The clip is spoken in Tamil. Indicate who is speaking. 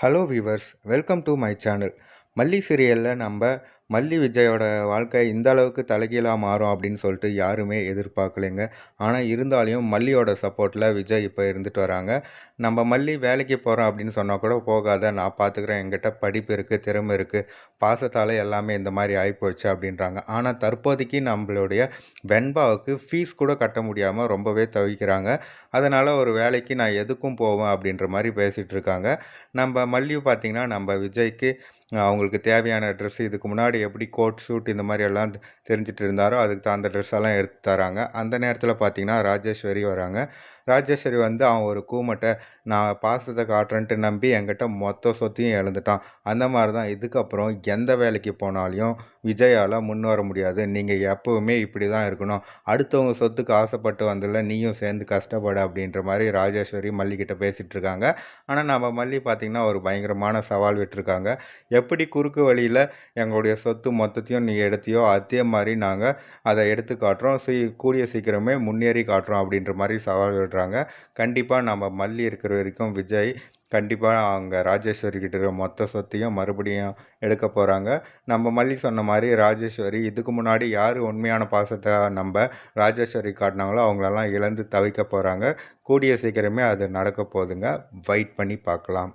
Speaker 1: Hello viewers, welcome to my channel. மல்லி சீரியலில் மல்லி விஜயோட வாழ்க்கை இந்த அளவுக்கு தலைகீழாக மாறும் அப்படின்னு சொல்லிட்டு யாருமே எதிர்பார்க்கலைங்க. ஆனால் இருந்தாலையும் மல்லியோட சப்போர்ட்டில் விஜய் இப்போ இருந்துட்டு வராங்க. நம்ம மல்லி வேலைக்கு போகிறோம் அப்படின்னு சொன்னால் கூட போகாத, நான் பார்த்துக்கிறேன், என்கிட்ட படிப்பு இருக்குது, திறமை இருக்குது, பாசத்தால் எல்லாமே இந்த மாதிரி ஆகிப்போச்சு அப்படின்றாங்க. ஆனால் தற்போதைக்கு நம்மளுடைய வெண்பாவுக்கு ஃபீஸ் கூட கட்ட முடியாமல் ரொம்பவே தவிக்கிறாங்க. அதனால் ஒரு வேலைக்கு நான் எதுக்கும் போவேன் அப்படின்ற மாதிரி பேசிகிட்டு இருக்காங்க. நம்ம மல்லி பார்த்திங்கன்னா நம்ம விஜய்க்கு அவங்களுக்கு தேவையான ட்ரெஸ் இதுக்கு முன்னாடி எப்படி கோட் ஷூட் இந்த மாதிரி எல்லாம் தெரிஞ்சுட்டு இருந்தாரோ அதுக்கு அந்த ட்ரெஸ்ஸெல்லாம் எடுத்து தராங்க. அந்த நேரத்தில் பார்த்திங்கன்னா ராஜேஸ்வரி வராங்க. ராஜேஸ்வரி அவன் ஒரு கூமட்டை, நான் பாசத்தை காட்டுறேன்ட்டு நம்பி என்கிட்ட மொத்த சொத்தையும் இழந்துட்டான். அந்த மாதிரி தான் இதுக்கப்புறம் எந்த வேலைக்கு போனாலையும் விஜயால் முன் வர முடியாது. நீங்கள் எப்போவுமே இப்படி தான் இருக்கணும். அடுத்தவங்க சொத்துக்கு ஆசைப்பட்டு வந்ததில்ல, நீயும் சேர்ந்து கஷ்டப்பட அப்படின்ற மாதிரி ராஜேஸ்வரி மல்லிக்கிட்ட பேசிகிட்டு இருக்காங்க. ஆனால் நம்ம மல்லி பார்த்திங்கன்னா ஒரு பயங்கரமான சவால் விட்டுருக்காங்க. எப்படி குறுக்கு வழியில் எங்களுடைய சொத்து மொத்தத்தையும் நீ எடுத்தியோ அதே மாதிரி நாங்கள் அதை எடுத்து காட்டுறோம், கூடிய சீக்கிரமே முன்னேறி காட்டுறோம் அப்படின்ற மாதிரி சவால் விடுறாங்க. கண்டிப்பாக நம்ம மல்லி இருக்கிற வரைக்கும் விஜய் கண்டிப்பாக அவங்க ராஜேஸ்வரி கிட்ட இருக்கிற மொத்த சொத்தையும் மறுபடியும் எடுக்க போகிறாங்க. நம்ம மல்லி சொன்ன மாதிரி ராஜேஸ்வரி இதுக்கு முன்னாடி யார் உண்மையான பாசத்தை நம்ம ராஜேஸ்வரி காட்டினாங்களோ அவங்களெல்லாம் இழந்து தவிக்க போகிறாங்க. கூடிய சீக்கிரமே அது நடக்க போகுதுங்க. வெயிட் பண்ணி பார்க்கலாம்.